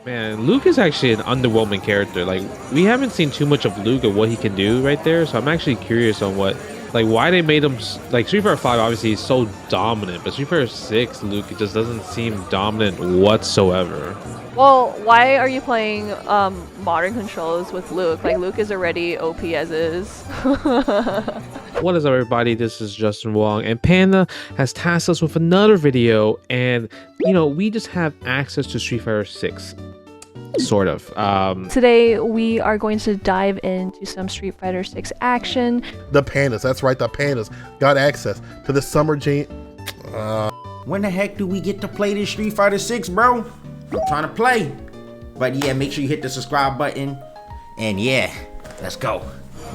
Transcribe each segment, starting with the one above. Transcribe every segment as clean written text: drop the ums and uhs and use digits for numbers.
Man, Luke is actually an underwhelming character. Like, we haven't seen too much of Luke and what he can do right there. So I'm actually curious on what, like, why they made him like Street Fighter 5. Obviously, he's so dominant, but Street Fighter 6, Luke, it just doesn't seem dominant whatsoever. Well, why are you playing modern controls with Luke? Like, Luke is already OP as is. What is up, everybody? This is JWong, and Panda has tasked us with another video, and you know, we just have access to Street Fighter 6, sort of. Today we are going to dive into some Street Fighter 6 action. The Pandas, that's right, the Pandas got access to the summer When the heck do we get to play this Street Fighter 6, bro? I'm trying to play. But yeah, make sure you hit the subscribe button. And yeah, let's go.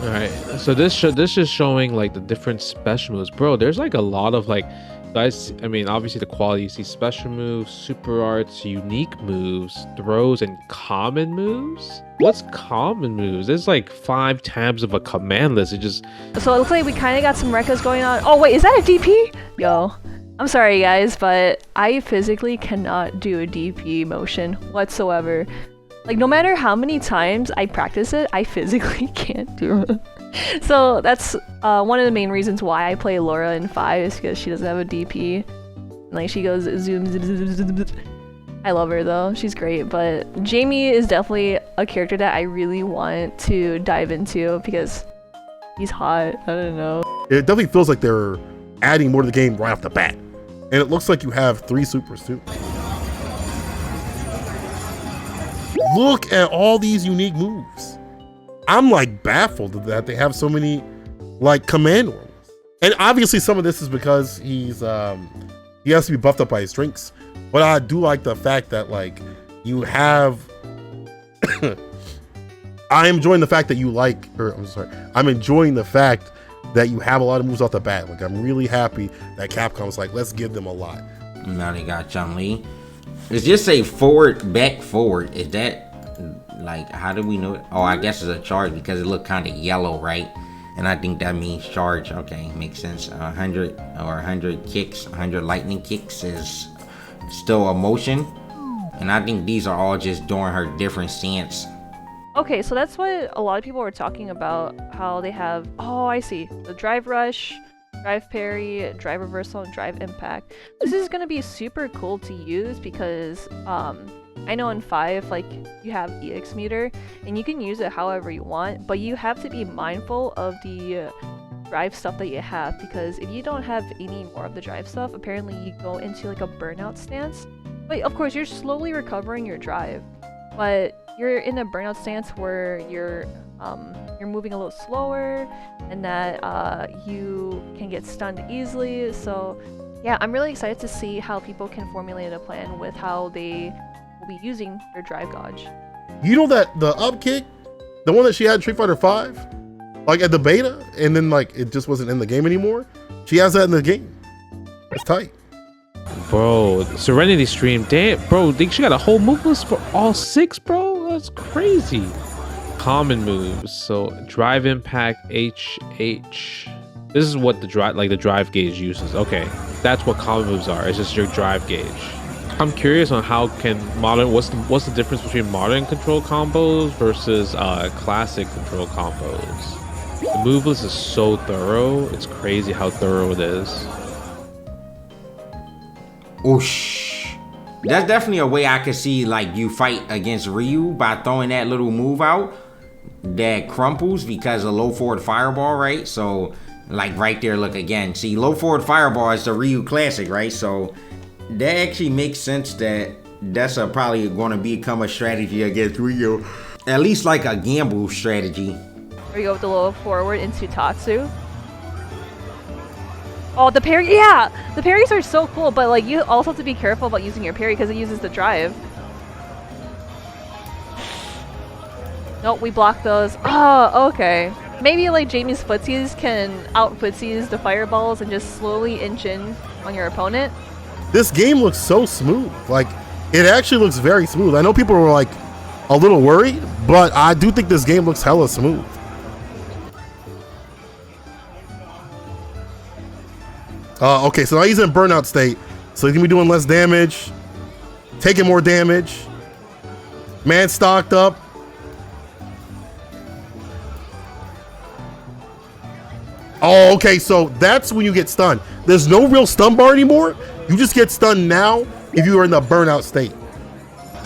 All right, so this is showing like the different special moves, bro. There's like a lot of like, guys. I mean, obviously the quality. You see special moves, super arts, unique moves, throws, and common moves. What's common moves? There's like 5 tabs of a command list. It just. So it looks like we kind of got some recos going on. Oh wait, is that a DP? Yo, I'm sorry guys, but I physically cannot do a DP motion whatsoever. Like, no matter how many times I practice it, I physically can't do it. So that's one of the main reasons why I play Laura in 5 is because she doesn't have a DP. Like, she goes zoom, zip, zip, zip, zip, zip. I love her though, she's great. But Jamie is definitely a character that I really want to dive into because he's hot. I don't know. It definitely feels like they're adding more to the game right off the bat. And it looks like you have 3 supers too. Look at all these unique moves. I'm like baffled that they have so many like command normals. And obviously some of this is because he has to be buffed up by his drinks. But I do like the fact that like you have I'm enjoying the fact that you like, or I'm sorry, I'm enjoying the fact that you have a lot of moves off the bat. Like, I'm really happy that Capcom's like, let's give them a lot. Now they got Chun-Li. It's just say forward, back, forward. Is that, like, how do we know it? Oh, I guess it's a charge because it looked kind of yellow, right? And I think that means charge. Okay, makes sense. 100 or 100 kicks, 100 lightning kicks is still a motion. And I think these are all just during her different stance. Okay, so that's what a lot of people were talking about, how they have, oh, I see, the drive rush, drive parry, drive reversal, and drive impact. This is going to be super cool to use because I know in 5, like, you have EX meter, and you can use it however you want, but you have to be mindful of the drive stuff that you have, because if you don't have any more of the drive stuff, apparently you go into like a burnout stance. But of course, you're slowly recovering your drive, but you're in a burnout stance where you're moving a little slower, and that you can get stunned easily. So yeah, I'm really excited to see how people can formulate a plan with how they will be using their drive gauge. You know that the up kick, the one that she had in Street Fighter 5, like at the beta, and then like it just wasn't in the game anymore. She has that in the game. It's tight. Bro, Serenity Stream, damn, bro, she got a whole move list for all 6, bro. That's crazy. Common moves, so drive impact, HH. This is what the drive gauge uses. Okay, that's what common moves are. It's just your drive gauge. I'm curious on how can modern. What's the difference between modern control combos versus classic control combos? The move list is so thorough. It's crazy how thorough it is. Oosh. That's definitely a way I could see like you fight against Ryu by throwing that little move out that crumples because of low forward fireball, right? So like right there, look again. See, low forward fireball is the Ryu classic, right? So that actually makes sense that that's probably going to become a strategy against Ryu. At least like a gamble strategy. There you go with the low forward into Tatsu. Oh, the parry, yeah! The parries are so cool, but like you also have to be careful about using your parry because it uses the drive. Nope, we blocked those. Oh, okay. Maybe like Jamie's footsies can out-footsies the fireballs and just slowly inch in on your opponent. This game looks so smooth. Like, it actually looks very smooth. I know people were like a little worried, but I do think this game looks hella smooth. Okay, so now he's in burnout state, so he's gonna be doing less damage, taking more damage. Man stocked up. Oh, okay, so that's when you get stunned. There's no real stun bar anymore. You just get stunned now if you are in the burnout state.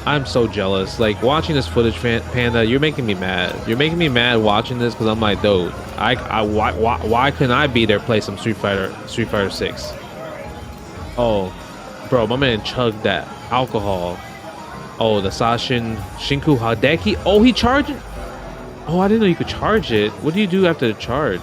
I'm so jealous. Like watching this footage, Panda, you're making me mad. You're making me mad watching this because I'm like, dude, why couldn't I be there play some Street Fighter 6? Oh, bro, my man chugged that alcohol. Oh, the Sashin Shinku Hadeki. Oh, he charged. Oh, I didn't know you could charge it. What do you do after the charge?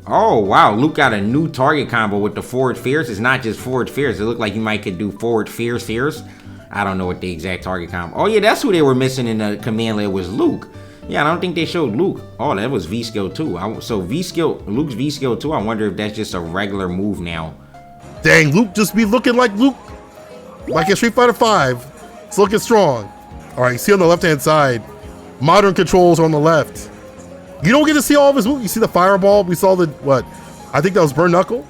Oh, wow. Luke got a new target combo with the forward fierce. It's not just forward fierce. It looked like you might could do forward fierce. I don't know what the exact target combo. Oh, yeah, that's who they were missing in the command layer was Luke. Yeah, I don't think they showed Luke. Oh, that was V-skill 2. So Luke's V-skill 2, I wonder if that's just a regular move now. Dang, Luke just be looking like Luke. Like in Street Fighter 5. It's looking strong. All right, you see on the left-hand side, modern controls on the left. You don't get to see all of his moves. You see the fireball. We saw the, what? I think that was Burn Knuckle.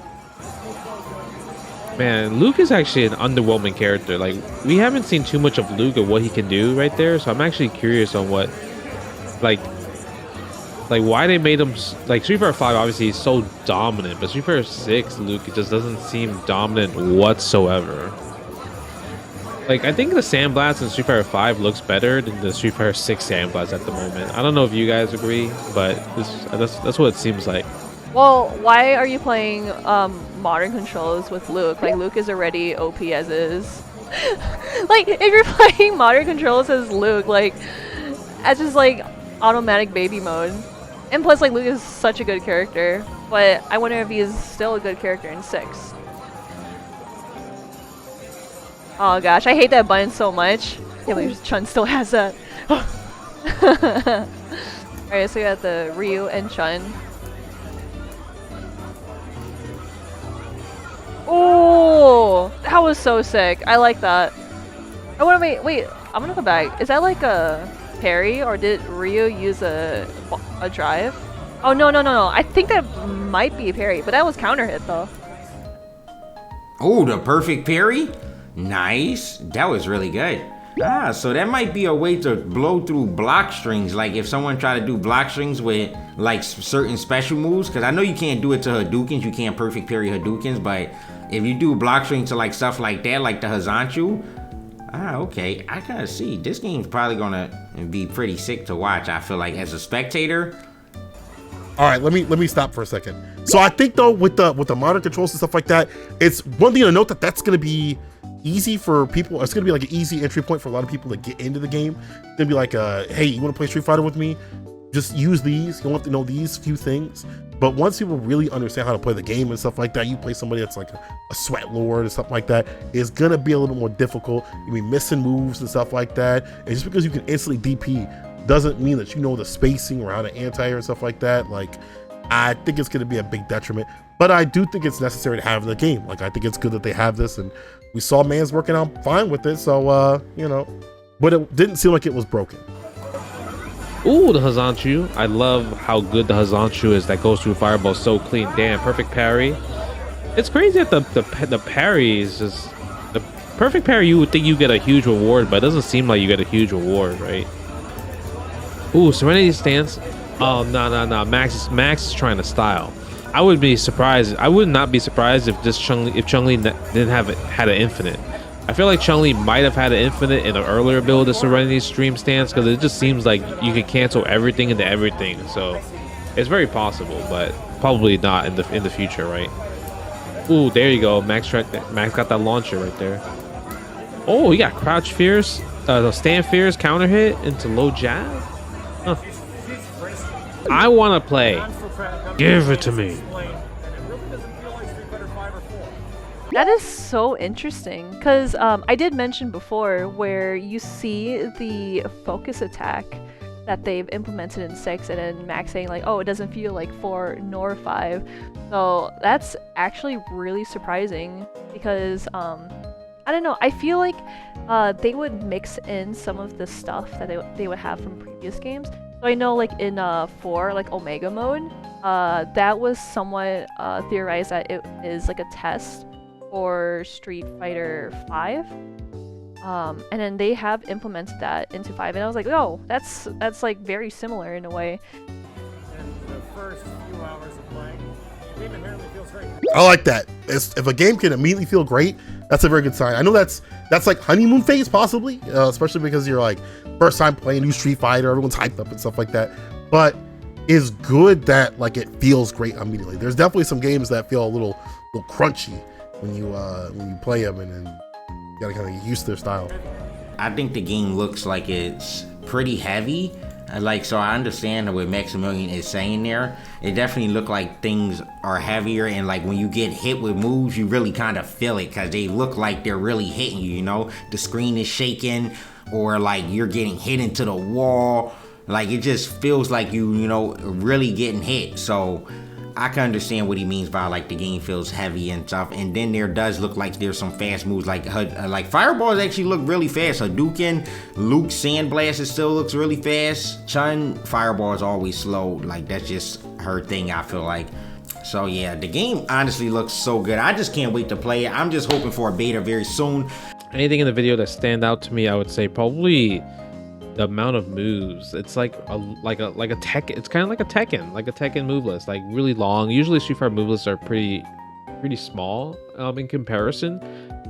Man, Luke is actually an underwhelming character. Like, we haven't seen too much of Luke and what he can do right there. So I'm actually curious on what, like why they made him, like Street Fighter 5 obviously is so dominant, but Street Fighter 6, Luke, it just doesn't seem dominant whatsoever. Like, I think the Sandblast in Street Fighter 5 looks better than the Street Fighter 6 Sandblast at the moment. I don't know if you guys agree, but that's what it seems like. Well, why are you playing modern controls with Luke? Like, Luke is already OP as is. Like, if you're playing modern controls as Luke, like, as just like automatic baby mode. And plus, like, Luke is such a good character, but I wonder if he is still a good character in 6. Oh gosh, I hate that button so much. I can't believe Chun still has that. Alright, so we got the Ryu and Chun. Oh, that was so sick. I like that. I want to wait, I'm gonna go back. Is that like a parry, or did Ryu use a drive? Oh, no. I think that might be a parry, but that was counter hit though. Oh, the perfect parry? Nice. That was really good. Ah, so that might be a way to blow through block strings. Like if someone tried to do block strings with like certain special moves, because I know you can't do it to Hadoukens, you can't perfect parry Hadoukens, but if you do block strings to like stuff like that, like the Hazanchu, okay, I gotta see. This game's probably gonna be pretty sick to watch, I feel like, as a spectator. All right, let me stop for a second. So I think though with the modern controls and stuff like that, it's one thing to note that's gonna be easy for people. It's gonna be like an easy entry point for a lot of people to get into the game. It's gonna be like, hey, you want to play Street Fighter with me? Just use these. You don't have to know these few things. But once people really understand how to play the game and stuff like that, you play somebody that's like a sweat lord or something like that, it's gonna be a little more difficult. You'll be missing moves and stuff like that. And just because you can instantly DP doesn't mean that you know the spacing or how to anti-air and stuff like that. Like, I think it's gonna be a big detriment. But I do think it's necessary to have in the game. Like, I think it's good that they have this, and we saw Man's working out fine with it, so you know, but it didn't seem like it was broken. Ooh, the Hazanchu. I love how good the Hazanchu is that goes through fireball so clean. Damn, perfect parry. It's crazy that the parry is just the perfect parry. You would think you get a huge reward, but it doesn't seem like you get a huge reward, right? Ooh, Serenity stance. Oh, no. Max is trying to style. I would be surprised. I would not be surprised if Chun-Li didn't had an infinite. I feel like Chun-Li might have had an infinite in an earlier build of Serenity's stream stance, because it just seems like you can cancel everything into everything. So it's very possible, but probably not in the future, right? Ooh, there you go. Max got that launcher right there. Oh, he got crouch fierce, stand fierce, counter hit into low jab. Huh. I want to play. Give it to me. That is so interesting, because I did mention before where you see the focus attack that they've implemented in 6, and then Max saying like, oh, it doesn't feel like 4 nor 5. So that's actually really surprising, because I don't know, I feel like they would mix in some of the stuff that they would have from previous games. So I know like in 4, like Omega mode, that was somewhat theorized that it is like a test for Street Fighter 5. And then they have implemented that into 5, and I was like, oh, that's like very similar in a way. And the first few hours of playing, the game inherently feels great. I like that. If a game can immediately feel great, that's a very good sign. I know that's like honeymoon phase possibly, especially because you're like first time playing new Street Fighter, everyone's hyped up and stuff like that. But it's good that like it feels great immediately. There's definitely some games that feel a little crunchy when you play them, and then you gotta kind of get used to their style. I think the game looks like it's pretty heavy. So I understand what Maximilian is saying there. It definitely look like things are heavier, and like when you get hit with moves, you really kind of feel it because they look like they're really hitting you, you know? The screen is shaking, or like you're getting hit into the wall. Like it just feels like you know, really getting hit. So I can understand what he means by like the game feels heavy and stuff. And then there does look like there's some fast moves, like fireballs actually look really fast. Hadouken, Luke's sandblast still looks really fast. Chun fireball is always slow. Like that's just her thing, I feel like. So yeah, the game honestly looks so good. I just can't wait to play it. I'm just hoping for a beta very soon. Anything in the video that stand out to me, I would say probably the amount of moves. It's like a tech. It's kind of like a Tekken move list, like really long. Usually Street Fighter move lists are pretty small in comparison.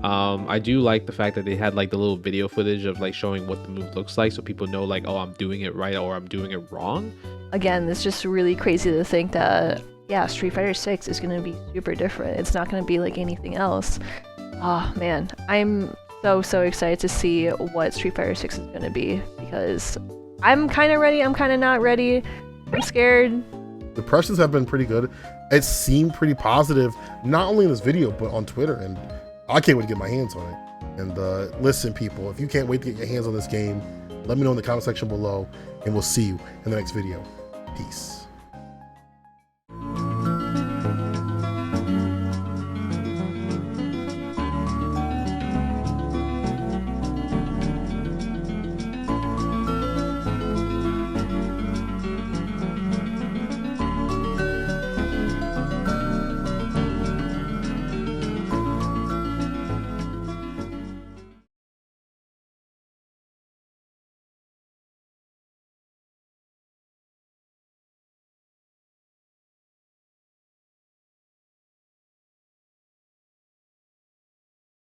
I do like the fact that they had like the little video footage of like showing what the move looks like, so people know like, oh, I'm doing it right or I'm doing it wrong. Again, It's just really crazy to think that, yeah, Street Fighter 6 is going to be super different. It's not going to be like anything else. Oh man, I'm so excited to see what Street Fighter 6 is going to be, because I'm kind of ready, I'm kind of not ready, I'm scared. The impressions have been pretty good. It seemed pretty positive, not only in this video, but on Twitter, and I can't wait to get my hands on it. And listen, people, if you can't wait to get your hands on this game, let me know in the comment section below, and we'll see you in the next video. Peace.